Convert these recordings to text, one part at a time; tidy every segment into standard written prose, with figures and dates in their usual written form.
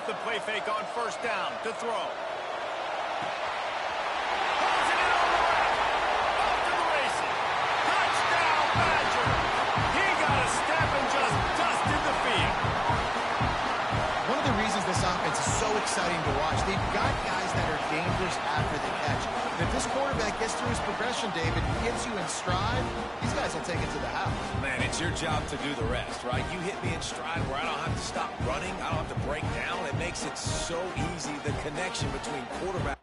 off the play fake on first down to throw. Closing it on the left. Off to the races. Touchdown, Badger. He got a step and just dusted the field. One of the reasons this offense is so exciting to watch, they've got guys that are dangerous after the catch. And if this quarterback gets through his progression, David, gets you in stride, these guys will take it to the house. Man, it's your job to do the rest, right? You hit me in stride where I don't have to stop running. I don't have to break down. It makes it so easy, the connection between quarterback.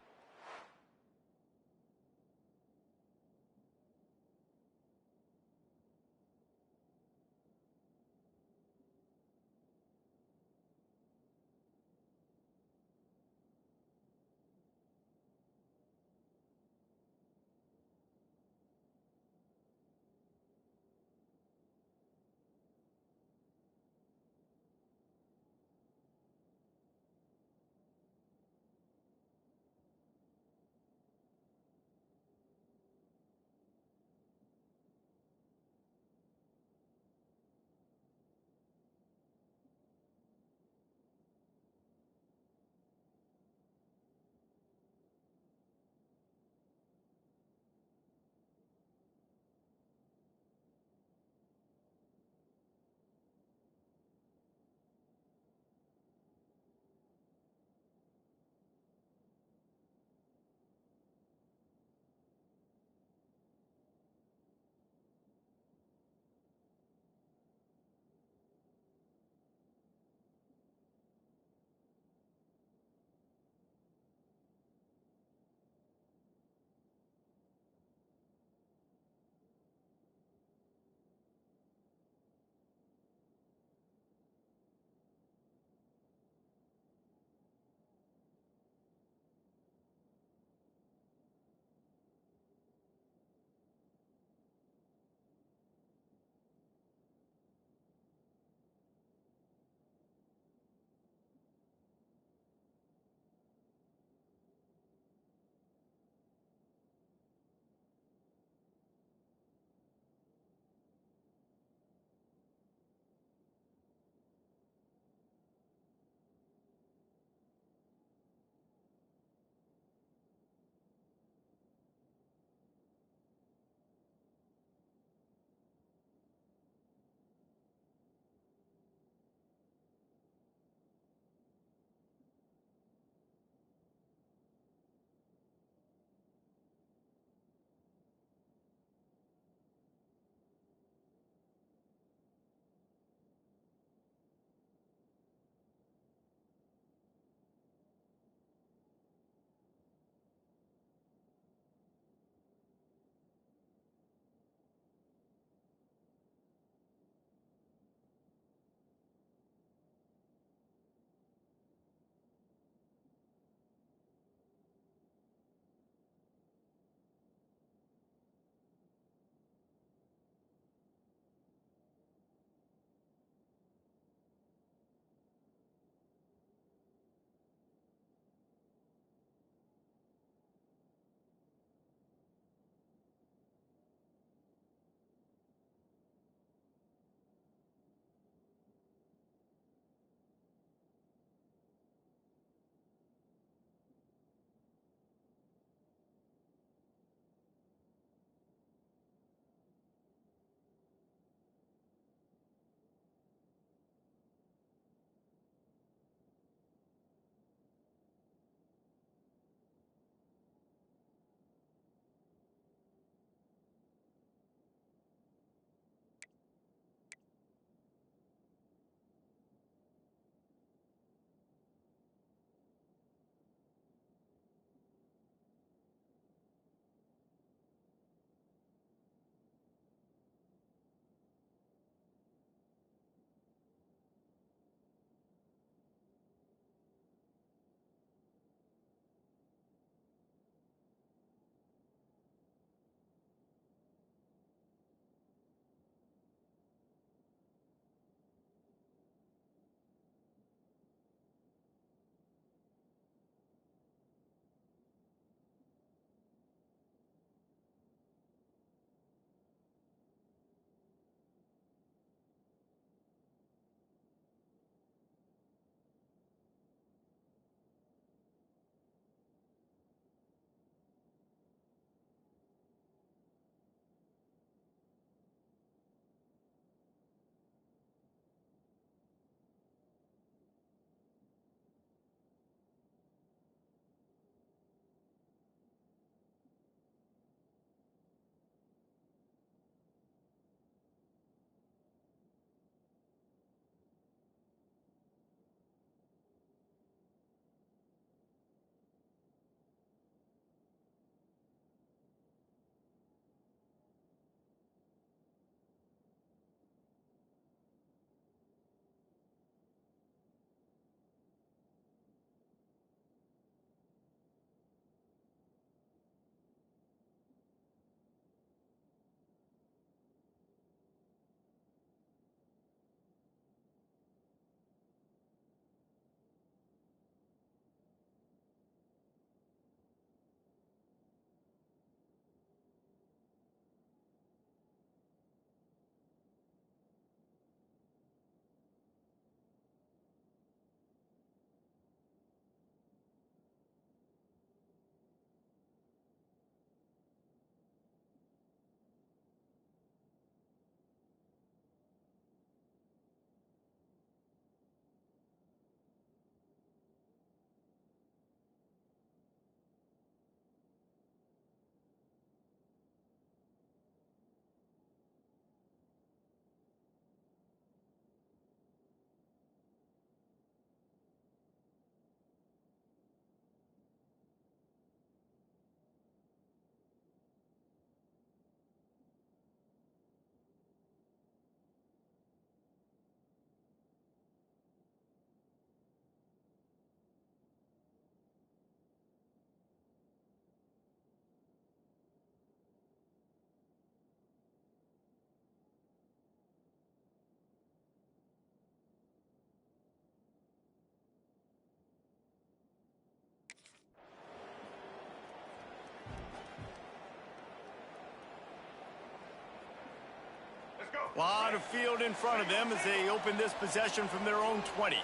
A lot of field in front of them as they open this possession from their own 20.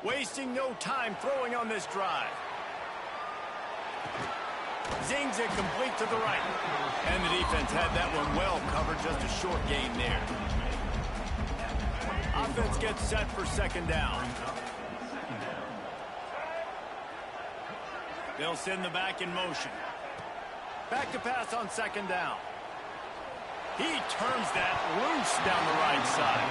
Wasting no time throwing on this drive. Zings it complete to the right. And the defense had that one well covered, just a short gain there. Offense gets set for second down. They'll send the back in motion. Back to pass on second down. He turns that loose down the right side.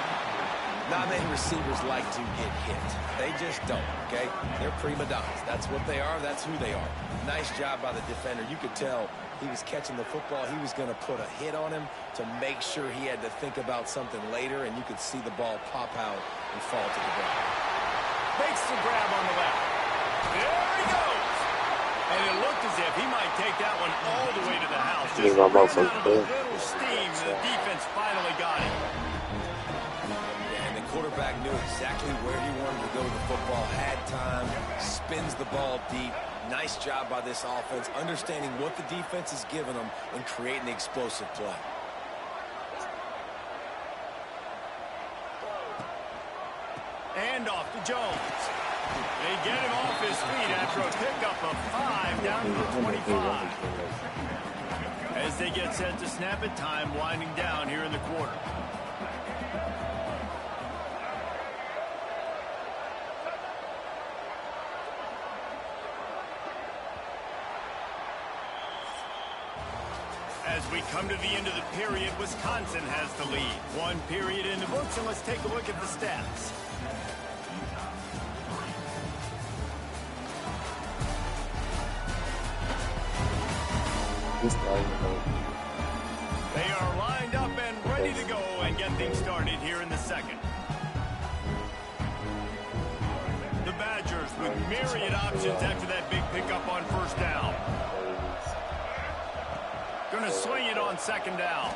Not many receivers like to get hit. They just don't, okay? They're prima donnas. That's what they are. That's who they are. Nice job by the defender. You could tell he was catching the football. He was going to put a hit on him to make sure he had to think about something later, and you could see the ball pop out and fall to the ground. Makes the grab on the left. There he goes. And it looked as if he might take that one all the way to the house. Just ran out of a little steam. The defense finally got it. Quarterback knew exactly where he wanted to go with the football, had time, spins the ball deep. Nice job by this offense, understanding what the defense is giving them and creating the explosive play. And off to Jones. They get him off his feet after a pickup of 5 down to the 25. As they get set to snap it, time winding down here in the quarter. As we come to the end of the period, Wisconsin has the lead. One period in the books, and let's take a look at the stats. They are lined up and ready to go and get things started here in the second. The Badgers with myriad options after that big pickup on first down. Going to swing it on second down.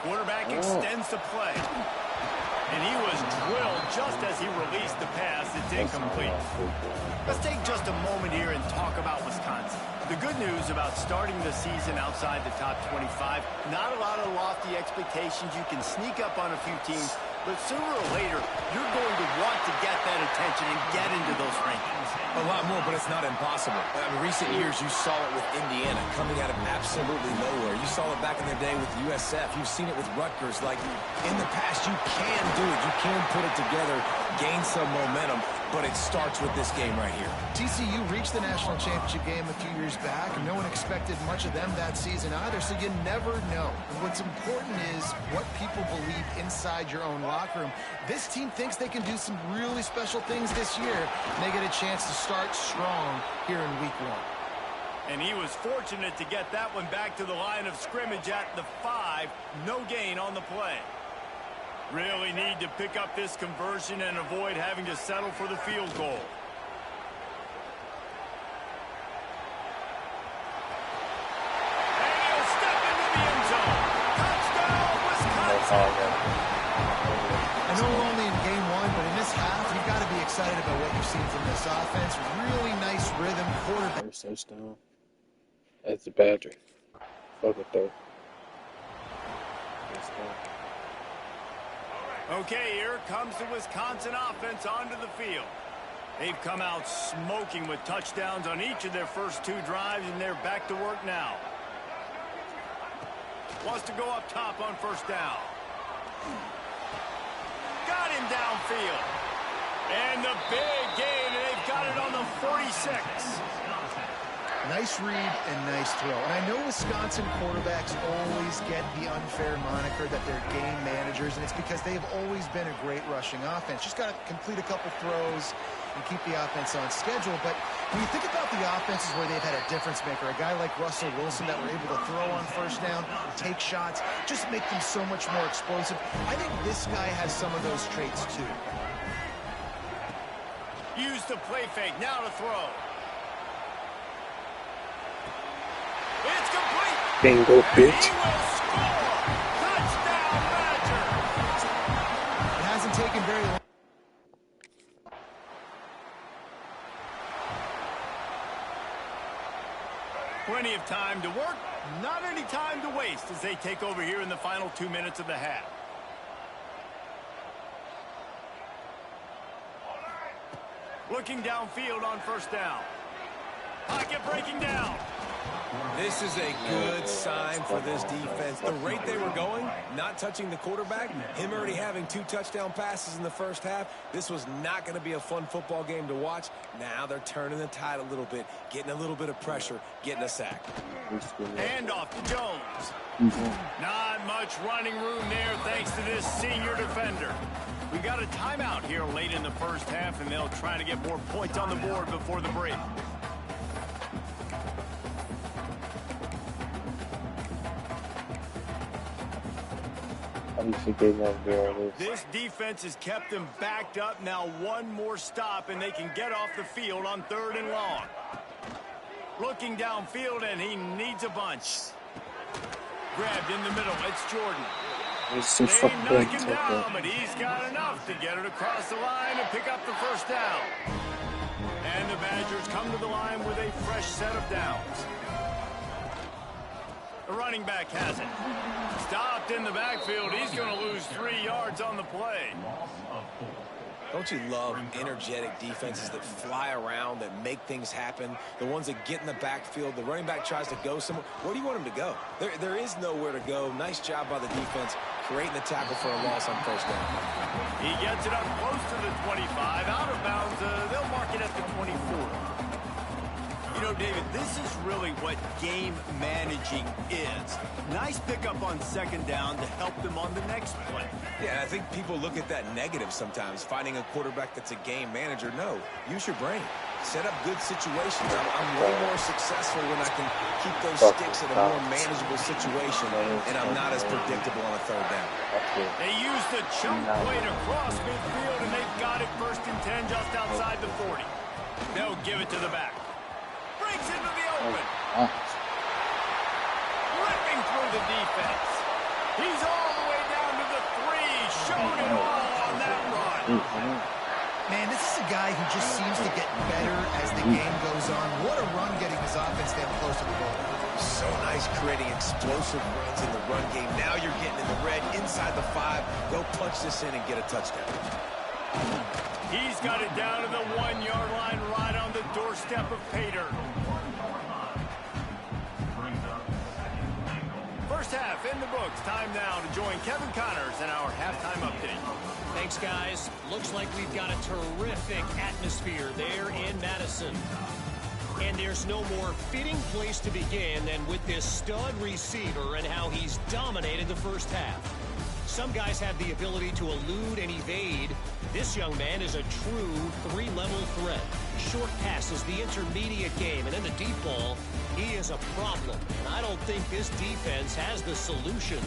Quarterback extends the play. And he was drilled just as he released the pass. It's incomplete. Let's take just a moment here and talk about Wisconsin. The good news about starting the season outside the top 25, not a lot of lofty expectations. You can sneak up on a few teams, but sooner or later, you're going to want to get that attention and get into those rankings. A lot more, but it's not impossible. In recent years, you saw it with Indiana coming out of absolutely nowhere. You saw it back in the day with USF. You've seen it with Rutgers. Like, in the past, you can do it. You can put it together, gain some momentum, but it starts with this game right here. TCU reached the national championship game a few years back, and no one expected much of them that season either, so you never know. What's important is what people believe inside your own locker room. This team thinks they can do some really special things this year, and they get a chance to start strong here in week 1. And he was fortunate to get that one back to the line of scrimmage at the 5. No gain on the play. Really need to pick up this conversion and avoid having to settle for the field goal. And he'll step into the end zone. Touchdown, Wisconsin! I know we're only in game 1, but in this half, you've got to be excited about what you've seen from this offense. Really nice rhythm, quarterback. First touchdown. That's the Badger. Fuck it though. Okay, here comes the Wisconsin offense onto the field. They've come out smoking with touchdowns on each of their first 2 drives, and they're back to work now. Wants to go up top on first down. Got him downfield. And the big gain, and they've got it on the 46. Nice read and nice throw. And I know Wisconsin quarterbacks always get the unfair moniker that they're game managers, and it's because they've always been a great rushing offense. Just got to complete a couple throws and keep the offense on schedule. But when you think about the offenses where they've had a difference maker, a guy like Russell Wilson that were able to throw on first down, take shots, just make them so much more explosive. I think this guy has some of those traits too. Use the play fake, now to throw. It's complete. Bingo, bitch. He will score. Touchdown, Badger. It hasn't taken very long. Plenty of time to work, not any time to waste as they take over here in the final 2 minutes of the half. Looking downfield on first down. Pocket breaking down. This is a good sign for this defense. The rate they were going, not touching the quarterback, him already having 2 touchdown passes in the first half, this was not going to be a fun football game to watch. Now they're turning the tide a little bit, getting a little bit of pressure, getting a sack. Handoff to Jones. Not much running room there thanks to this senior defender. We got a timeout here late in the first half, and they'll try to get more points on the board before the break. This defense has kept them backed up. Now one more stop, and they can get off the field on 3rd and long. Looking downfield, and he needs a bunch. Grabbed in the middle. It's Jordan. They knock him down, but he's got enough to get it across the line and pick up the first down. And the Badgers come to the line with a fresh set of downs. The running back has it. Stopped in the backfield. He's going to lose 3 yards on the play. Don't you love energetic defenses that fly around, that make things happen? The ones that get in the backfield, the running back tries to go somewhere. Where do you want him to go? There is nowhere to go. Nice job by the defense, creating the tackle for a loss on first down. He gets it up close to the 25. Out of bounds, they'll mark it at the 24. You know, David, this is really what game managing is. Nice pickup on 2nd down to help them on the next play. Yeah, I think people look at that negative sometimes, finding a quarterback that's a game manager. No, use your brain. Set up good situations. I'm way more successful when I can keep those sticks in a more manageable situation, and I'm not as predictable on a 3rd down. They use the chunk play to cross midfield, and they've got it 1st and 10 just outside the 40. They'll give it to the back. Breaks into the open. Ripping through the defense. He's all the way down to the 3. Showed it all on that run. Man, this is a guy who just seems to get better as the game goes on. What a run getting his offense down close to the ball. So nice creating explosive runs in the run game. Now you're getting in the red inside the 5. Go punch this in and get a touchdown. He's got it down to the 1-yard line right on the doorstep of Pater. First half in the books. Time now to join Kevin Connors in our halftime update. Thanks, guys. Looks like we've got a terrific atmosphere there in Madison. And there's no more fitting place to begin than with this stud receiver and how he's dominated the first half. Some guys have the ability to elude and evade. This young man is a true 3-level threat. Short passes, the intermediate game, and then the deep ball, he is a problem. And I don't think this defense has the solution.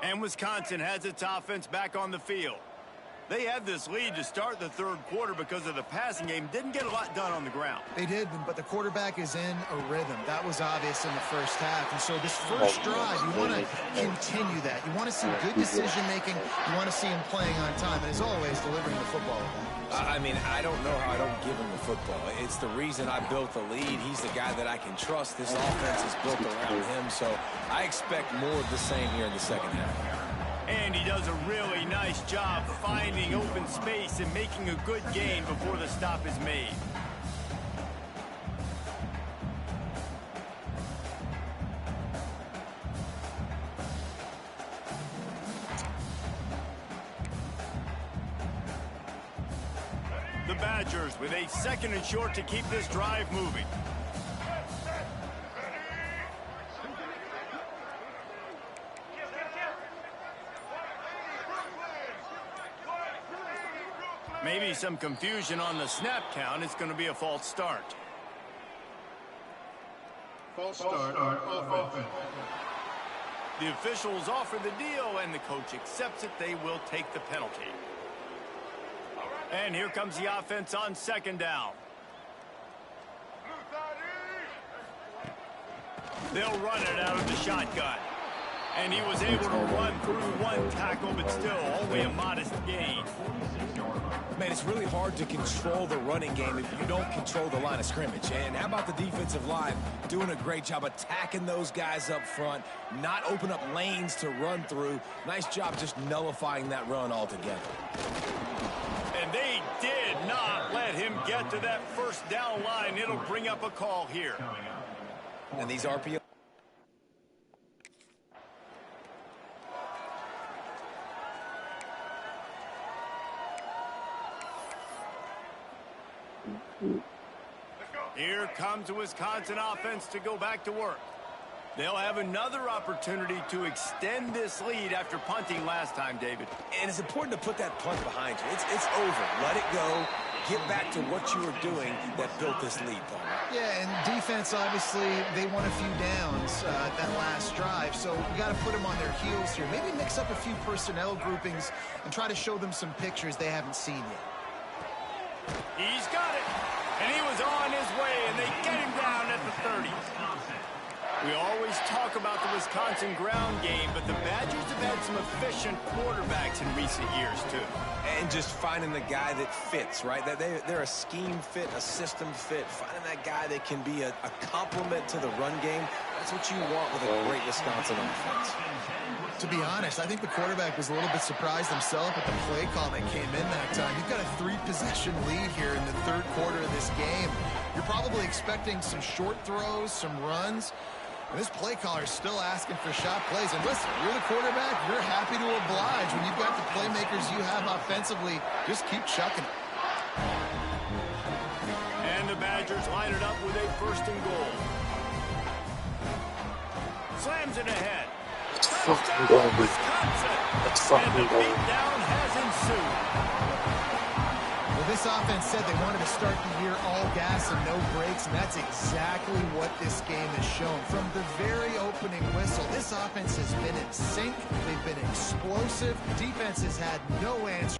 And Wisconsin has its offense back on the field. They had this lead to start the 3rd quarter because of the passing game. Didn't get a lot done on the ground. They did, but the quarterback is in a rhythm. That was obvious in the first half. And so this first drive, you want to continue that. You want to see good decision-making. You want to see him playing on time. And as always, delivering the football. I mean, I don't know how I don't give him the football. It's the reason I built the lead. He's the guy that I can trust. This offense is built around him. So I expect more of the same here in the second half. And he does a really nice job finding open space and making a good gain before the stop is made. The Badgers with a 2nd and short to keep this drive moving. Maybe some confusion on the snap count. It's going to be a false start. False start on offense. The officials offer the deal, and the coach accepts it. They will take the penalty. And here comes the offense on 2nd down. They'll run it out of the shotgun. And he was able to run through 1 tackle, but still only a modest gain. Man, it's really hard to control the running game if you don't control the line of scrimmage. And how about the defensive line doing a great job attacking those guys up front, not open up lanes to run through. Nice job just nullifying that run altogether. And they did not let him get to that 1st down line. It'll bring up a call here. And these RPO. Here comes the Wisconsin offense to go back to work. They'll have another opportunity to extend this lead after punting last time, David. And it's important to put that punt behind you. It's over. Let it go. Get back to what you were doing that built this lead, Paul. Yeah, and defense, obviously, they won a few downs that last drive, so we got to put them on their heels here. Maybe mix up a few personnel groupings and try to show them some pictures they haven't seen yet. He's got it. And he was on his way, and they get him down at the 30. We always talk about the Wisconsin ground game, but the Badgers have had some efficient quarterbacks in recent years, too. And just finding the guy that fits, right? They're a scheme fit, a system fit. Finding that guy that can be a complement to the run game. That's what you want with a great Wisconsin offense. To be honest, I think the quarterback was a little bit surprised himself at the play call that came in that time. You've got a 3-possession lead here in the 3rd quarter of this game. You're probably expecting some short throws, some runs. And this play caller is still asking for shot plays. And listen, you're the quarterback. You're happy to oblige. When you've got the playmakers you have offensively, just keep chucking it. And the Badgers line it up with a 1st and goal. Slams it ahead. Let's fucking go, man. Wisconsin. Let's fucking And the go. beatdown has ensued. Well, this offense said they wanted to start the year all gas and no brakes, and that's exactly what this game has shown. From the very opening whistle, this offense has been in sync. They've been explosive. Defense has had no answer.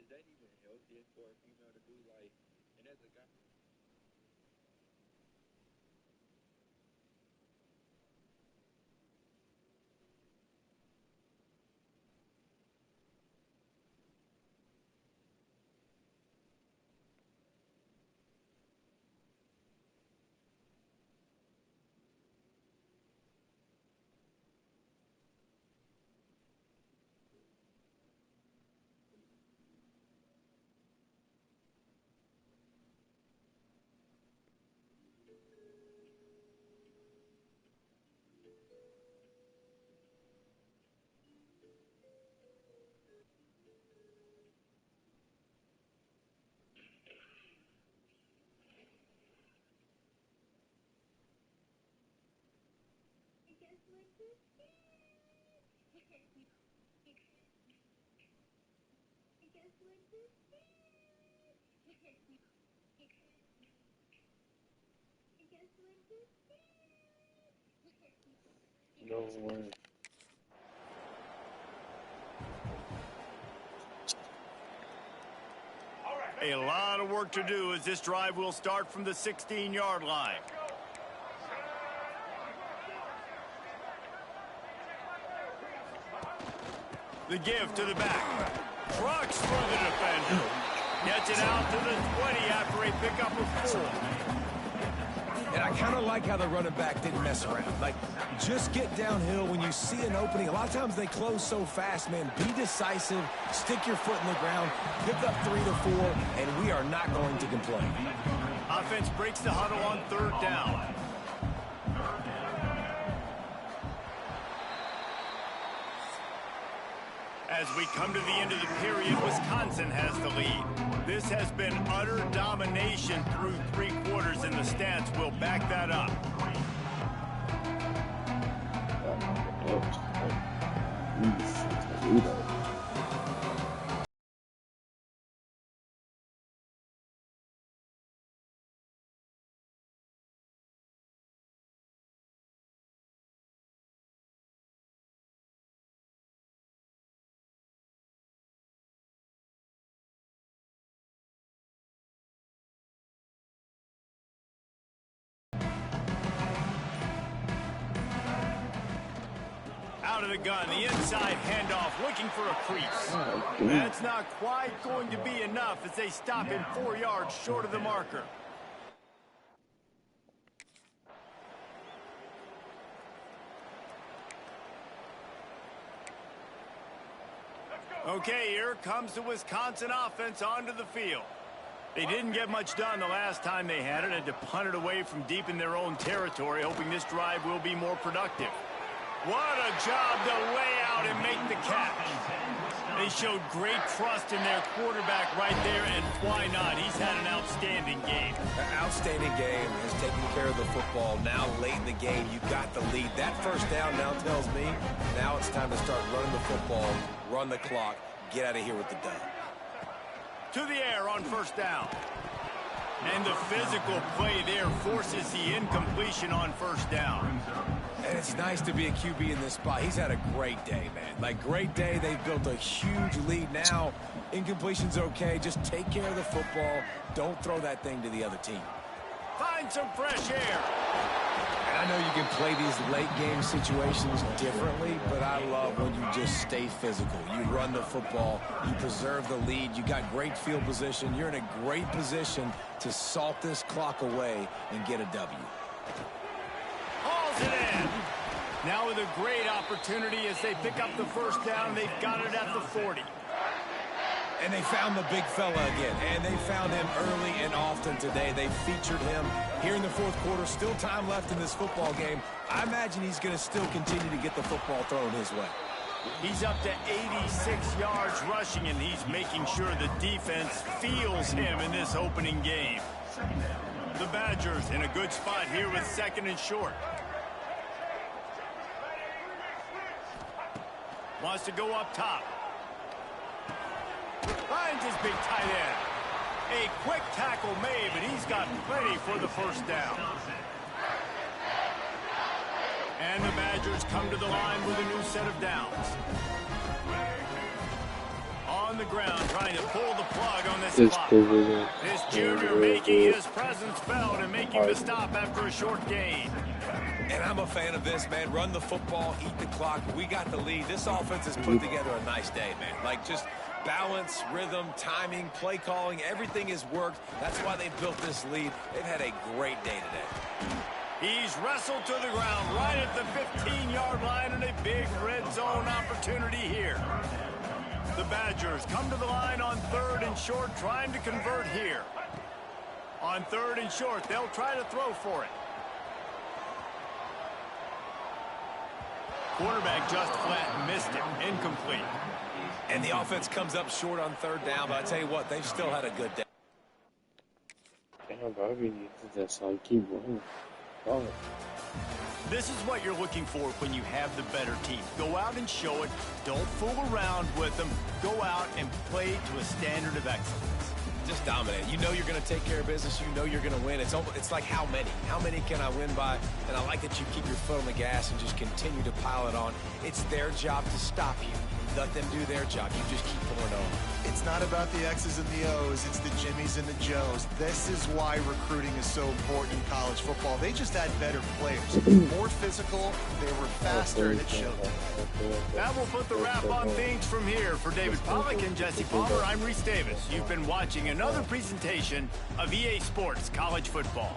Is that even healthy for a female to do? Like, and as a guy. No way. A lot of work to do as this drive will start from the 16-yard line. The give to the back. Trucks through the defender. Gets it out to the 20 after a pickup of 4. And I kind of like how the running back didn't mess around. Like, just get downhill when you see an opening. A lot of times they close so fast, man. Be decisive, stick your foot in the ground, pick up 3 to 4, and we are not going to complain. Offense breaks the huddle on 3rd down. As we come to the end of the period, Wisconsin has the lead. This has been utter domination through 3 quarters, and the stats will back that up. Out of the gun, the inside handoff, looking for a crease. That's not quite going to be enough as they stop him 4 yards short of the marker. Okay, here comes the Wisconsin offense onto the field. They didn't get much done the last time they had it, had to punt it away from deep in their own territory, hoping this drive will be more productive. What a job to lay out and make the catch. They showed great trust in their quarterback right there, and why not? He's had an outstanding game. An outstanding game, has taken care of the football. Now, late in the game, you got the lead. That first down now tells me now it's time to start running the football, run the clock, get out of here with the dub. To the air on 1st down. And the physical play there forces the incompletion on 1st down. And it's nice to be a QB in this spot. He's had a great day, man. Like, great day. They've built a huge lead. Now, incompletion's okay. Just take care of the football. Don't throw that thing to the other team. Find some fresh air. And I know you can play these late game situations differently, but I love when you just stay physical. You run the football. You preserve the lead. You got great field position. You're in a great position to salt this clock away and get a W. Hauls it in. Now with a great opportunity as they pick up the 1st down. They've got it at the 40. And they found the big fella again. And they found him early and often today. They featured him here in the 4th quarter. Still time left in this football game. I imagine he's going to still continue to get the football thrown his way. He's up to 86 yards rushing, and he's making sure the defense feels him in this opening game. The Badgers in a good spot here with 2nd and short. Wants to go up top. Finds his big tight end. A quick tackle made, but he's got plenty for the 1st down. And the Badgers come to the line with a new set of downs. On the ground, trying to pull the plug on this clock. This junior making his presence felt and making the stop after a short gain. And I'm a fan of this, man. Run the football, eat the clock. We got the lead. This offense has put together a nice day, man. Like, just balance, rhythm, timing, play calling, everything has worked. That's why they've built this lead. They've had a great day today. He's wrestled to the ground right at the 15-yard line, and a big red zone opportunity here. The Badgers come to the line on 3rd and short, trying to convert here. On 3rd and short, they'll try to throw for it. Quarterback just flat missed it. Incomplete. And the offense comes up short on 3rd down, but I tell you what, they've still had a good day. Damn, bro, I really need to just keep running. Oh. This is what you're looking for when you have the better team. Go out and show it. Don't fool around with them. Go out and play to a standard of excellence. Just dominate. You know you're going to take care of business. You know you're going to win. It's like how many? How many can I win by? And I like that you keep your foot on the gas and just continue to pile it on. It's their job to stop you. Let them do their job. You just keep pouring on. It's not about the X's and the O's. It's the Jimmies and the Joes. This is why recruiting is so important in college football. They just had better players. More physical, they were faster, and it showed. That will put the wrap on things from here. For David Pollack and Jesse Palmer, I'm Reese Davis. You've been watching another presentation of EA Sports College Football.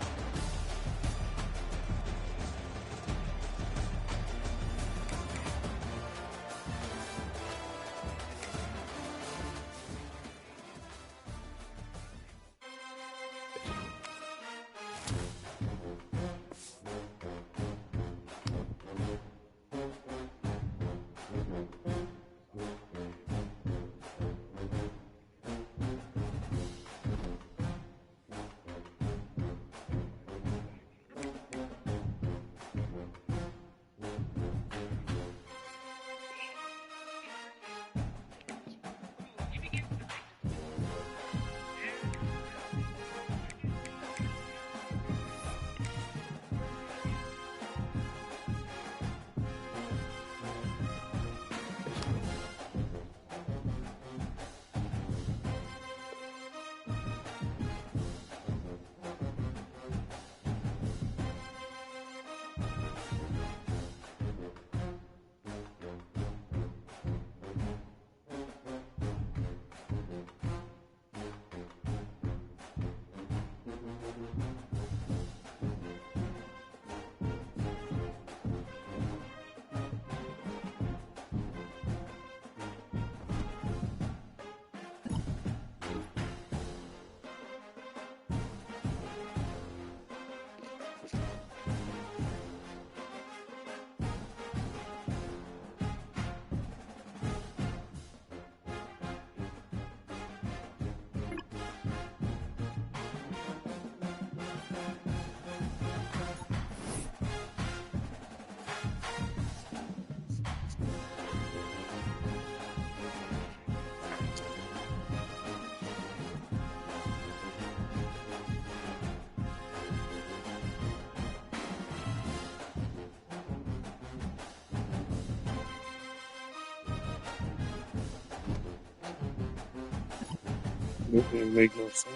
It didn't make no sense.